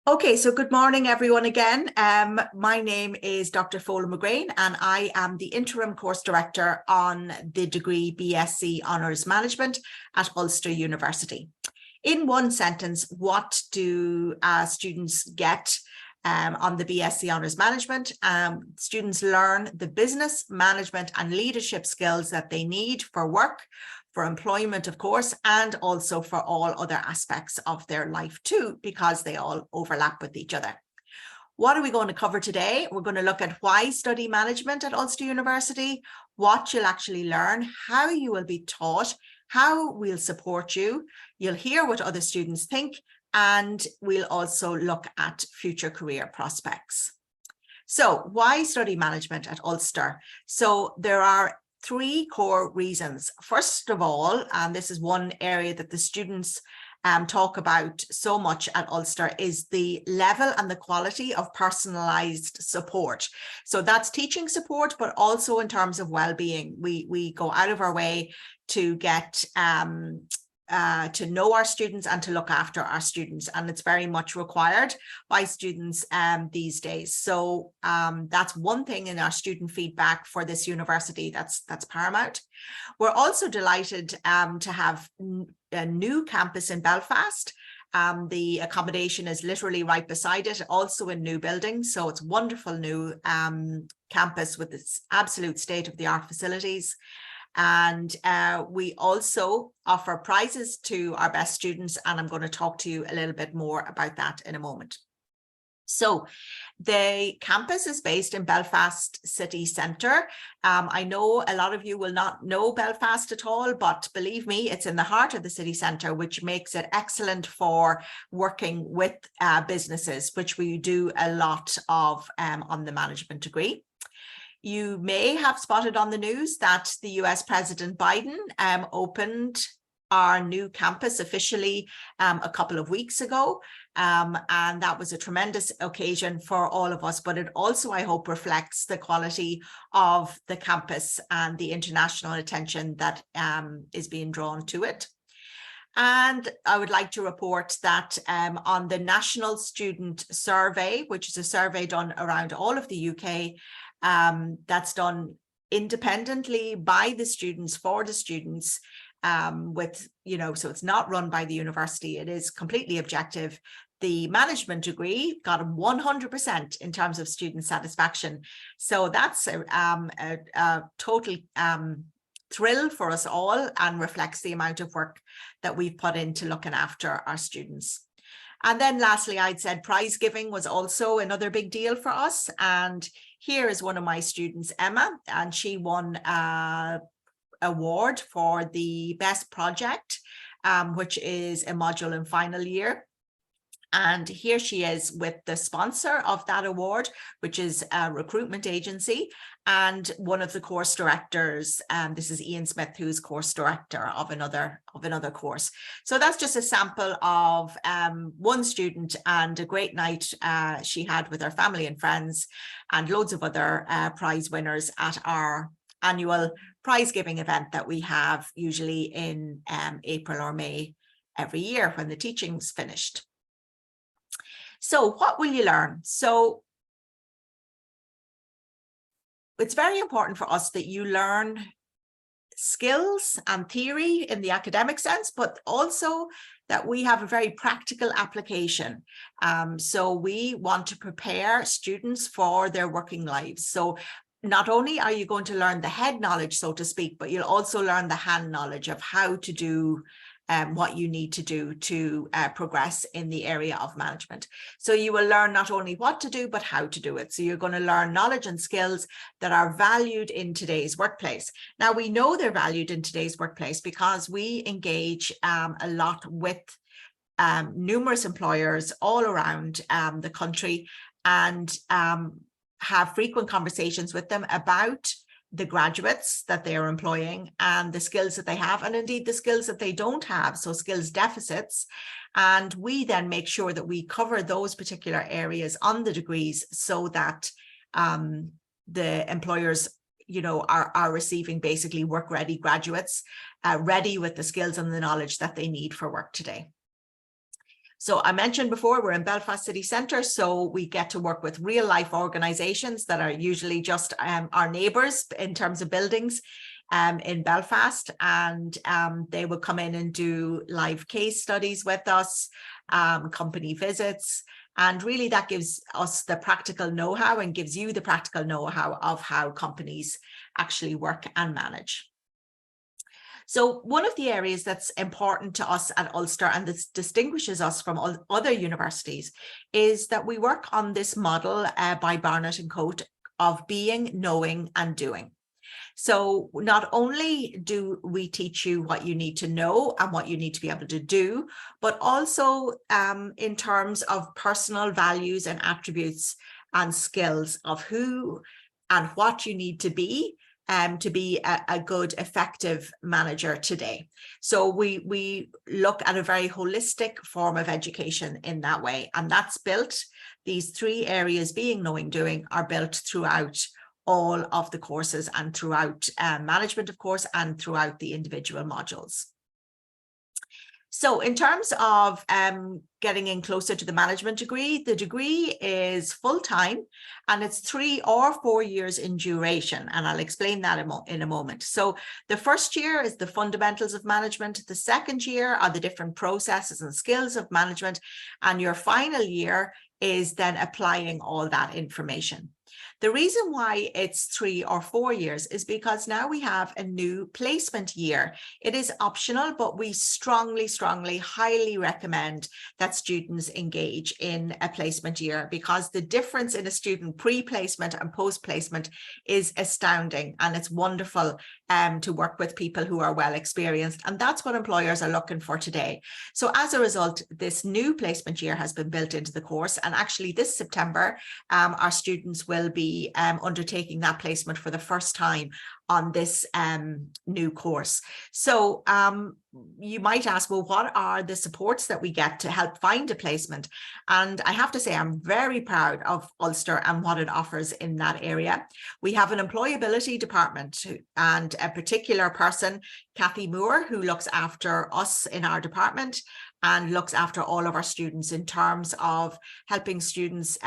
Okay, so good morning, everyone again. My name is Dr. Fola McGrain, and I am the Interim Course Director on the degree BSc Honours Management at Ulster University. In one sentence, what do students get on the BSc Honours Management? Students learn the business, management and leadership skills that they need for work, for employment, of course, and also for all other aspects of their life too, because they all overlap with each other. What are we going to cover today? We're going to look at why study management at Ulster University, what you'll actually learn, how you will be taught, how we'll support you. You'll hear what other students think, and we'll also look at future career prospects. So why study management at Ulster? So there are three core reasons. First of all, and this is one area that the students talk about so much at Ulster, is the level and the quality of personalised support. So that's teaching support, but also in terms of well-being. We go out of our way to get to know our students and to look after our students, and it's very much required by students these days. So that's one thing in our student feedback for this university that's paramount. We're also delighted to have a new campus in Belfast. The accommodation is literally right beside it, also in new buildings. So it's wonderful new campus with its absolute state-of-the-art facilities. And we also offer prizes to our best students, and I'm going to talk to you a little bit more about that in a moment. So the campus is based in Belfast city centre. I know a lot of you will not know Belfast at all, but believe me, it's in the heart of the city centre, which makes it excellent for working with businesses, which we do a lot of on the management degree. You may have spotted on the news that the US President Biden opened our new campus officially a couple of weeks ago. And that was a tremendous occasion for all of us, but it also, I hope, reflects the quality of the campus and the international attention that is being drawn to it. And I would like to report that on the National Student Survey, which is a survey done around all of the UK, that's done independently by the students, for the students, with, so it's not run by the university, it is completely objective. The management degree got 100% in terms of student satisfaction. So that's a total thrill for us all, and reflects the amount of work that we've put into looking after our students. And then lastly, I'd said prize giving was also another big deal for us. And here is one of my students, Emma, and she won an award for the best project, which is a module in final year. And here she is with the sponsor of that award, which is a recruitment agency, and one of the course directors. This is Ian Smith, who's course director of another course. So that's just a sample of one student and a great night she had with her family and friends, and loads of other prize winners at our annual prize giving event that we have usually in April or May every year when the teaching's finished. So what will you learn? So it's very important for us that you learn skills and theory in the academic sense, but also that we have a very practical application. So we want to prepare students for their working lives. So not only are you going to learn the head knowledge, so to speak, but you'll also learn the hand knowledge of how to do what you need to do to progress in the area of management. So you will learn not only what to do, but how to do it. So you're going to learn knowledge and skills that are valued in today's workplace. Now, we know they're valued in today's workplace because we engage a lot with numerous employers all around the country, and have frequent conversations with them about the graduates that they are employing and the skills that they have, and indeed the skills that they don't have, so skills deficits. And we then make sure that we cover those particular areas on the degrees so that the employers are receiving basically work-ready graduates, ready with the skills and the knowledge that they need for work today. So I mentioned before, we're in Belfast City Centre, so we get to work with real life organisations that are usually just our neighbours in terms of buildings in Belfast, and they will come in and do live case studies with us, company visits, and really that gives us the practical know-how and gives you the practical know-how of how companies actually work and manage. So one of the areas that's important to us at Ulster and this distinguishes us from other universities is that we work on this model by Barnett and Coate of being, knowing and doing. So not only do we teach you what you need to know and what you need to be able to do, but also in terms of personal values and attributes and skills of who and what you need to be a good, effective manager today. So we look at a very holistic form of education in that way. And that's built, these three areas, being, knowing, doing, are built throughout all of the courses and throughout management, of course, and throughout the individual modules. So in terms of getting in closer to the management degree, the degree is full-time and it's 3 or 4 years in duration. And I'll explain that in a moment. So the first year is the fundamentals of management. The second year are the different processes and skills of management. And your final year is then applying all that information. The reason why it's 3 or 4 years is because now we have a new placement year. It is optional, but we strongly, highly recommend that students engage in a placement year because the difference in a student pre-placement and post-placement is astounding, and it's wonderful to work with people who are well experienced, and that's what employers are looking for today. So as a result, this new placement year has been built into the course, and actually this September our students will be undertaking that placement for the first time on this new course. So you might ask, well, what are the supports that we get to help find a placement? And I have to say, I'm very proud of Ulster and what it offers in that area. We have an employability department and a particular person, Kathy Moore, who looks after us in our department and looks after all of our students in terms of helping students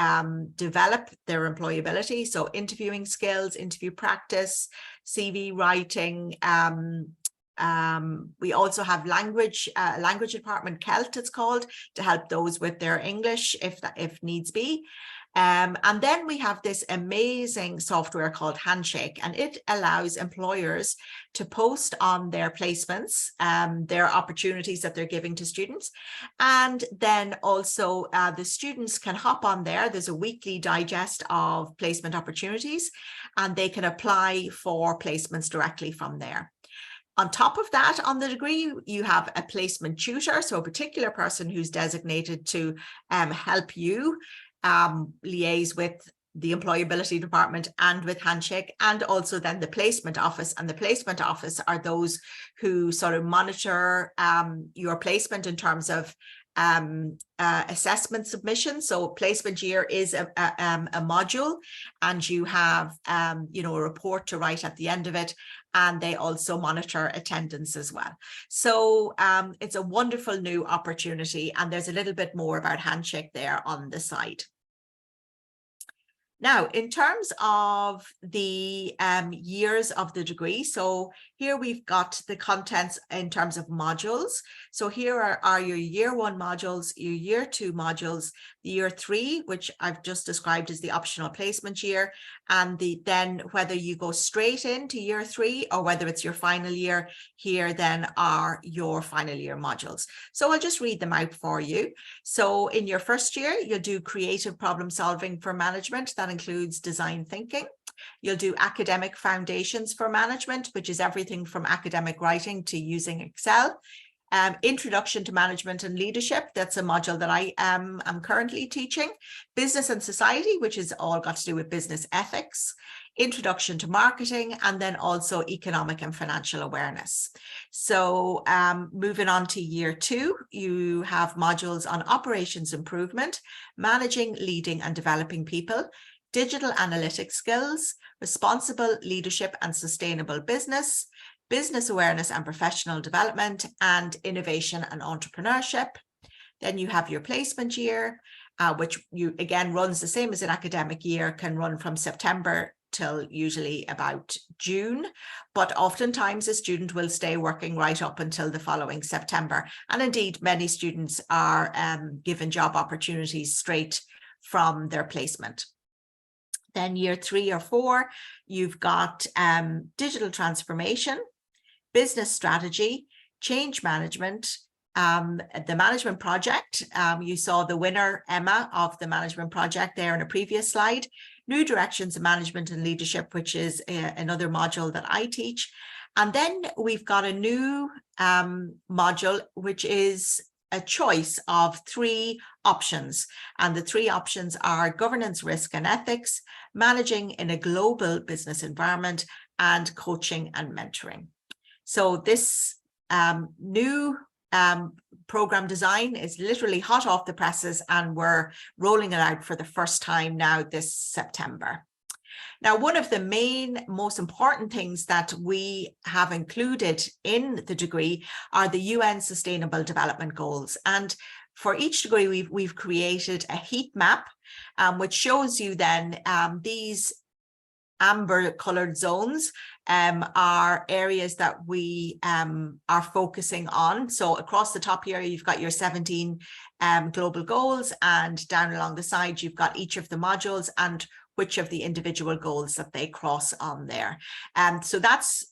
develop their employability. So interviewing skills, interview practice, CV writing. We also have language department, CELT it's called, to help those with their English if needs be. And then we have this amazing software called Handshake, and it allows employers to post on their placements, their opportunities that they're giving to students. And then also the students can hop on there. There's a weekly digest of placement opportunities, and they can apply for placements directly from there. On top of that, on the degree, you have a placement tutor, so a particular person who's designated to help you liaise with the employability department and with Handshake, and also then the placement office. And the placement office are those who sort of monitor your placement in terms of assessment submission. So placement year is a module, and you have a report to write at the end of it, and they also monitor attendance as well. So it's a wonderful new opportunity, and there's a little bit more about Handshake there on the side. Now, in terms of the years of the degree, so here we've got the contents in terms of modules. So here are your year 1 modules, your year 2 modules, the year 3, which I've just described as the optional placement year, and then whether you go straight into year 3 or whether it's your final year, here then are your final year modules. So I'll just read them out for you. So in your first year, you'll do creative problem solving for management. That includes design thinking. You'll do academic foundations for management, which is everything from academic writing to using Excel. Introduction to Management and Leadership, that's a module that I am currently teaching. Business and Society, which is all got to do with business ethics. Introduction to Marketing, and then also Economic and Financial Awareness. So moving on to year 2, you have modules on Operations Improvement, Managing, Leading and Developing People, Digital Analytics Skills, Responsible Leadership and Sustainable Business, Business Awareness and Professional Development, and Innovation and Entrepreneurship. Then you have your placement year, which you again runs the same as an academic year, can run from September till usually about June, but oftentimes a student will stay working right up until the following September. And indeed, many students are given job opportunities straight from their placement. Then year 3 or 4, you've got digital transformation, business strategy, change management, the management project. You saw the winner, Emma, of the management project there in a previous slide. New directions of management and leadership, which is another module that I teach. And then we've got a new module, which is a choice of 3 options. And the 3 options are governance, risk and ethics, managing in a global business environment, and coaching and mentoring. So this new program design is literally hot off the presses, and we're rolling it out for the first time now this September. Now, one of the most important things that we have included in the degree are the UN Sustainable Development Goals. And for each degree, we've created a heat map, which shows you then these amber colored zones are areas that we are focusing on. So across the top here, you've got your 17 global goals, and down along the side, you've got each of the modules and which of the individual goals that they cross on there. So that's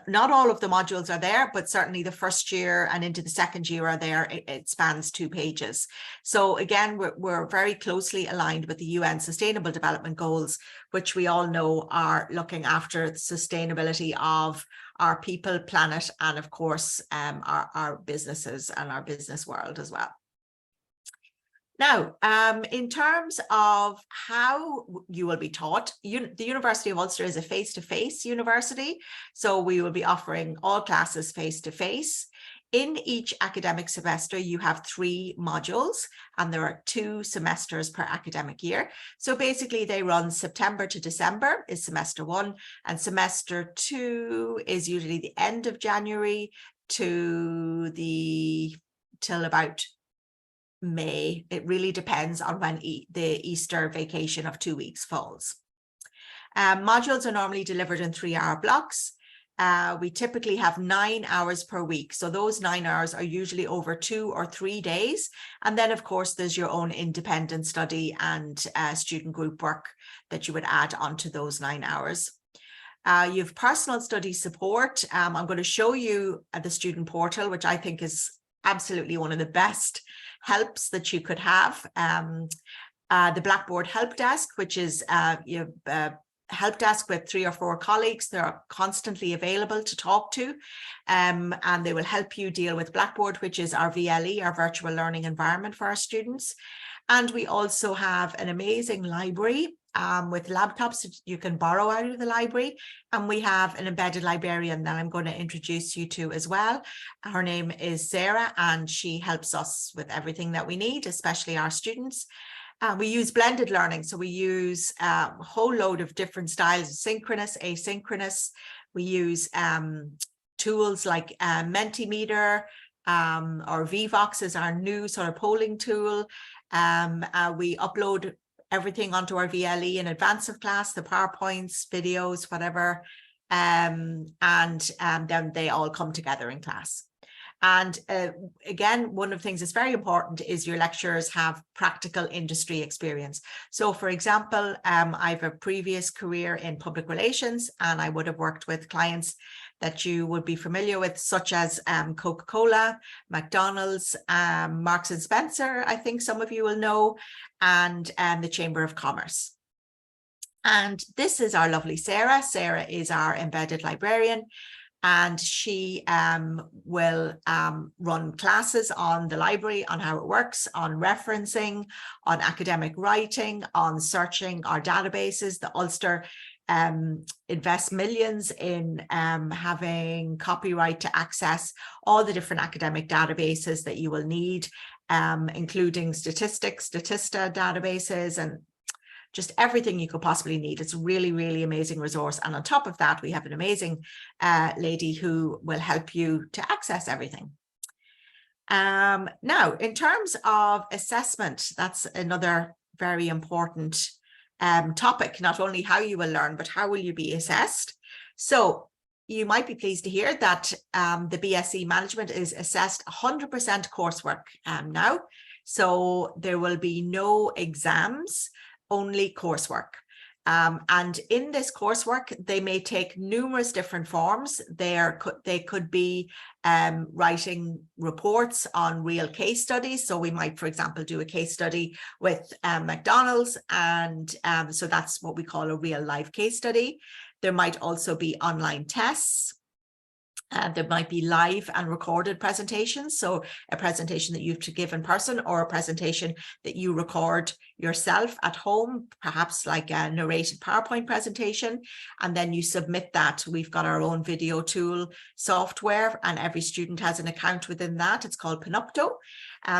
not all of the modules are there, but certainly the first year and into the second year are there. It spans 2 pages. So again, we're very closely aligned with the UN Sustainable Development Goals, which we all know are looking after the sustainability of our people, planet, and of course, our businesses and our business world as well. Now, in terms of how you will be taught, the University of Ulster is a face-to-face university, so we will be offering all classes face-to-face. In each academic semester, you have 3 modules, and there are 2 semesters per academic year. So basically, they run September to December is semester 1, and semester 2 is usually the end of January till about May. It really depends on when the Easter vacation of 2 weeks falls. Modules are normally delivered in 3-hour blocks. We typically have 9 hours per week. So those 9 hours are usually over 2 or 3 days. And then, of course, there's your own independent study and student group work that you would add onto those 9 hours. You have personal study support. I'm going to show you the student portal, which I think is absolutely one of the best helps that you could have. The Blackboard help desk, which is help desk with 3 or 4 colleagues. They're constantly available to talk to, and they will help you deal with Blackboard, which is our VLE, our virtual learning environment for our students. And we also have an amazing library with laptops that you can borrow out of the library. And we have an embedded librarian that I'm going to introduce you to as well. Her name is Sarah, and she helps us with everything that we need, especially our students. We use blended learning. So we use a whole load of different styles, synchronous, asynchronous. We use tools like Mentimeter, or Vvox is our new sort of polling tool. We upload everything onto our VLE in advance of class, the PowerPoints, videos, whatever, and then they all come together in class. And again, one of the things that's very important is your lecturers have practical industry experience. So for example, I have a previous career in public relations, and I would have worked with clients that you would be familiar with, such as Coca-Cola, McDonald's, Marks and Spencer, I think some of you will know, and the Chamber of Commerce. And this is our lovely Sarah. Sarah is our embedded librarian, and she will run classes on the library, on how it works, on referencing, on academic writing, on searching our databases. The Ulster invest millions in having copyright to access all the different academic databases that you will need, including statistics, Statista databases, and just everything you could possibly need. It's a really, really amazing resource. And on top of that, we have an amazing lady who will help you to access everything. Now, in terms of assessment, that's another very important topic, not only how you will learn, but how will you be assessed. So you might be pleased to hear that the BSc management is assessed 100% coursework now. So there will be no exams, only coursework. And in this coursework, they may take numerous different forms. They could be writing reports on real case studies. So we might, for example, do a case study with McDonald's, and so that's what we call a real life case study. There might also be online tests. There might be live and recorded presentations. So a presentation that you have to give in person, or a presentation that you record yourself at home, perhaps like a narrated PowerPoint presentation, and then you submit that. We've got our own video tool software, and every student has an account within that. It's called Panopto.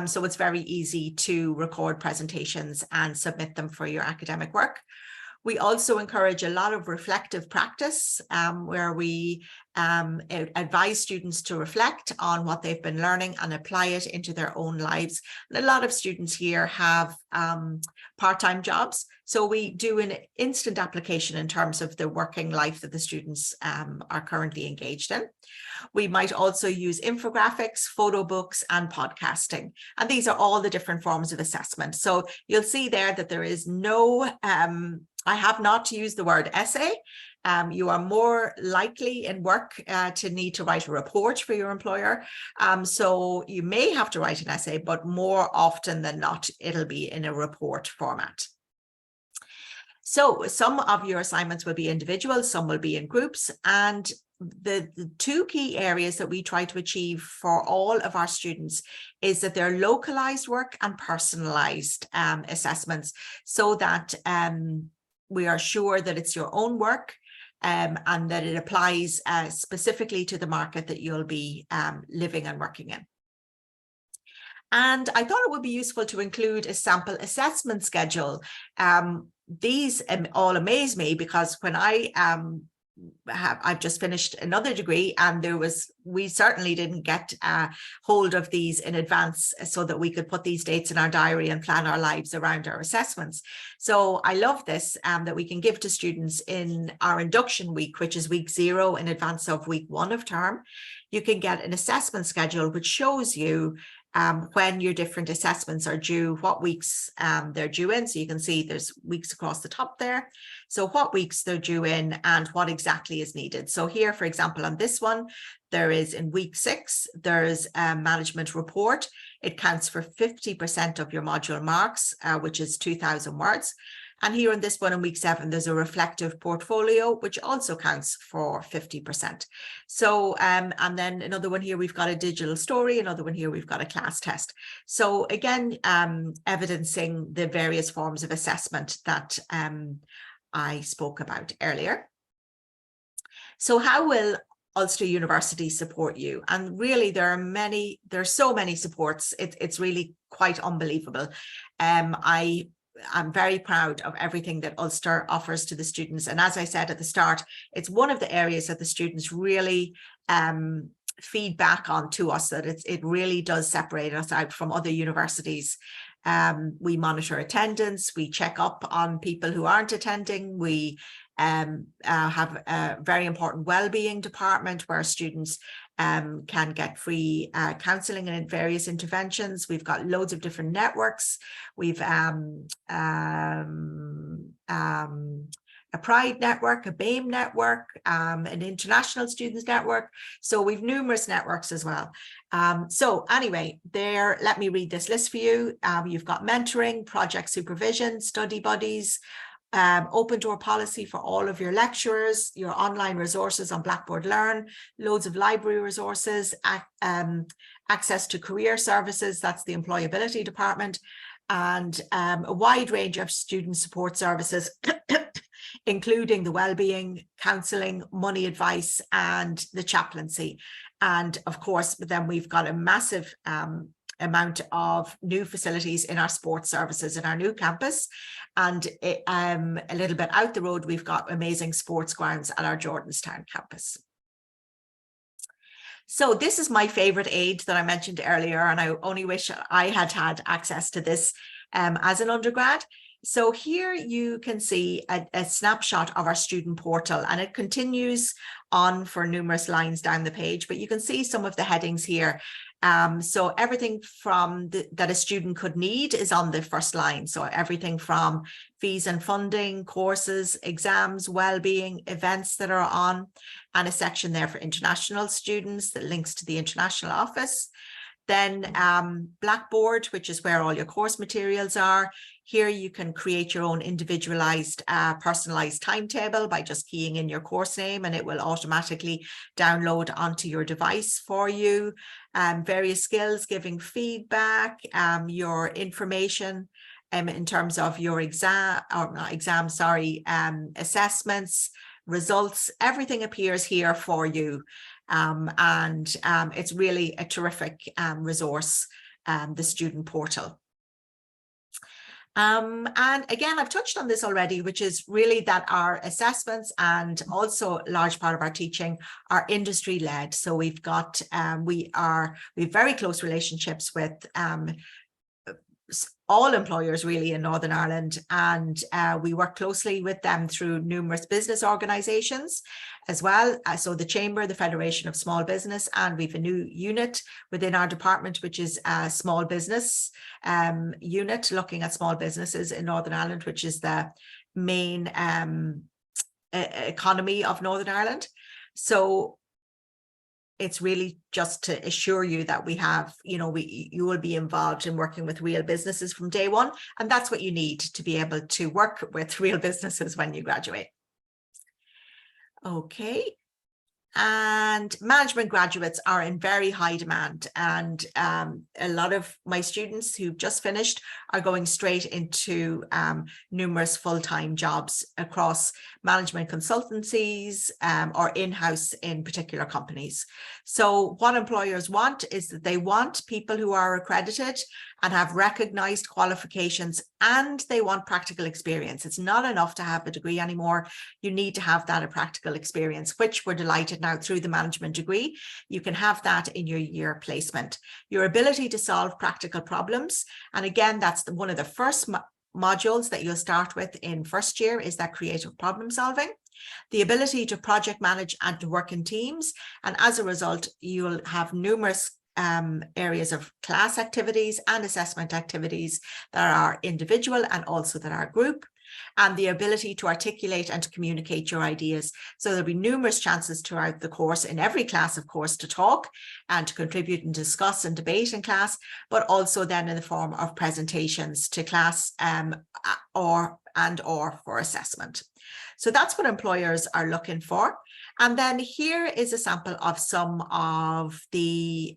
So it's very easy to record presentations and submit them for your academic work. We also encourage a lot of reflective practice, where we advise students to reflect on what they've been learning and apply it into their own lives. And a lot of students here have part-time jobs, so we do an instant application in terms of the working life that the students are currently engaged in. We might also use infographics, photo books, and podcasting. And these are all the different forms of assessment. So you'll see there that there is no, I have not used the word essay. You are more likely in work to need to write a report for your employer. So you may have to write an essay, but more often than not, it'll be in a report format. So some of your assignments will be individual, some will be in groups, and the two key areas that we try to achieve for all of our students is that they're localized work and personalized assessments, so that we are sure that it's your own work and that it applies specifically to the market that you'll be living and working in. And I thought it would be useful to include a sample assessment schedule. These all amaze me, because when I've just finished another degree, and we certainly didn't get hold of these in advance so that we could put these dates in our diary and plan our lives around our assessments. So I love this, that we can give to students in our induction week, which is week 0 in advance of week 1 of term. You can get an assessment schedule which shows you when your different assessments are due, what weeks they're due in. So you can see there's weeks across the top there. So what weeks they're due in and what exactly is needed. So here, for example, on this one, there is in week 6, there's a management report. It counts for 50% of your module marks, which is 2,000 words. And here in this one in week 7, there's a reflective portfolio, which also counts for 50%. So, and then another one here, we've got a digital story, another one here, we've got a class test. So again, evidencing the various forms of assessment that I spoke about earlier. So how will Ulster University support you? And really, there's so many supports. It's really quite unbelievable. I'm very proud of everything that Ulster offers to the students. And as I said at the start, it's one of the areas that the students really feed back on to us, that it really does separate us out from other universities. We monitor attendance, we check up on people who aren't attending, we have a very important well-being department where students can get free counselling and various interventions. We've got loads of different networks. We've a Pride network, a BAME network, an international students network. So we've numerous networks as well. So anyway, let me read this list for you. You've got mentoring, project supervision, study buddies, open door policy for all of your lecturers, your online resources on Blackboard Learn, loads of library resources, access to career services, that's the employability department, and a wide range of student support services, including the wellbeing, counselling, money advice, and the chaplaincy. And of course, then we've got a massive amount of new facilities in our sports services in our new campus, and a little bit out the road we've got amazing sports grounds at our Jordanstown campus. So this is my favorite aid that I mentioned earlier, and I only wish I had had access to this as an undergrad. So here you can see a snapshot of our student portal, and it continues on for numerous lines down the page, but you can see some of the headings here. So everything from that a student could need is on the first line. So everything from fees and funding, courses, exams, well-being, events that are on, and a section there for international students that links to the international office. Then Blackboard, which is where all your course materials are. Here you can create your own individualized, personalized timetable by just keying in your course name, and it will automatically download onto your device for you. Various skills, giving feedback, your information in terms of your assessments, results, everything appears here for you. It's really a terrific resource, the student portal. And again, I've touched on this already, which is really that our assessments and also a large part of our teaching are industry led. So we've got, we have very close relationships with all employers really in Northern Ireland, and we work closely with them through numerous business organisations as well. So the Chamber, the Federation of Small Business, and we've a new unit within our department, which is a small business unit looking at small businesses in Northern Ireland, which is the main economy of Northern Ireland. So it's really just to assure you that we have, you will be involved in working with real businesses from day one. And that's what you need to be able to work with real businesses when you graduate. Okay. And management graduates are in very high demand, and a lot of my students who've just finished are going straight into numerous full-time jobs across management consultancies or in-house in particular companies. So what employers want is that they want people who are accredited and have recognized qualifications, and they want practical experience. It's not enough to have a degree anymore. You need to have that practical experience, which we're delighted now through the management degree. You can have that in your year placement. Your ability to solve practical problems. And again, that's one of the first modules that you'll start with in first year, is that creative problem solving. The ability to project manage and to work in teams. And as a result, you'll have numerous areas of class activities and assessment activities that are individual and also that are group, and the ability to articulate and to communicate your ideas. So there'll be numerous chances throughout the course, in every class, of course, to talk and to contribute and discuss and debate in class, but also then in the form of presentations to class or for assessment. So that's what employers are looking for. And then here is a sample of some of the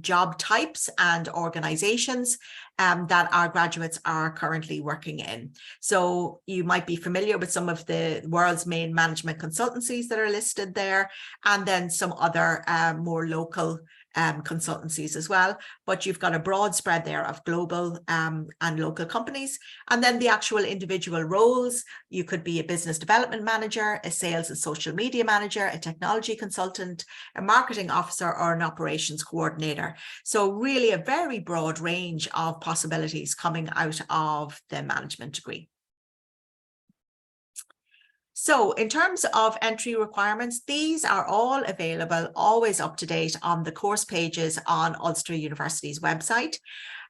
job types and organizations that our graduates are currently working in. So you might be familiar with some of the world's main management consultancies that are listed there, and then some other more local consultancies as well. But you've got a broad spread there of global and local companies. And then the actual individual roles, you could be a business development manager, a sales and social media manager, a technology consultant, a marketing officer, or an operations coordinator. So really a very broad range of possibilities coming out of the management degree. So in terms of entry requirements, these are all available, always up to date on the course pages on Ulster University's website.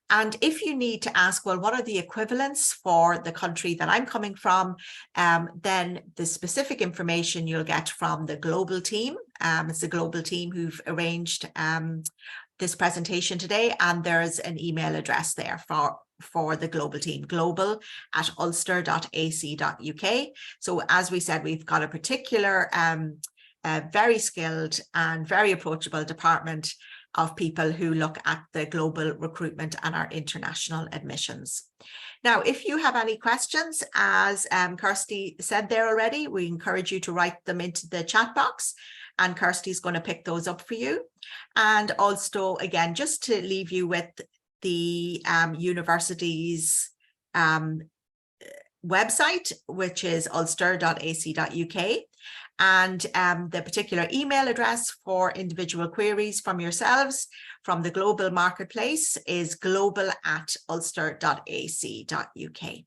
And if you need to ask, well, what are the equivalents for the country that I'm coming from, then the specific information you'll get from the global team. It's the global team who've arranged this presentation today, and there's an email address there for the global team, global@ulster.ac.uk. So as we said, we've got a particular very skilled and very approachable department of people who look at the global recruitment and our international admissions. Now, if you have any questions, as Kirsty said there already, we encourage you to write them into the chat box, and Kirsty's going to pick those up for you. And also, again, just to leave you with the university's website, which is ulster.ac.uk. And the particular email address for individual queries from yourselves from the global marketplace is global@ulster.ac.uk.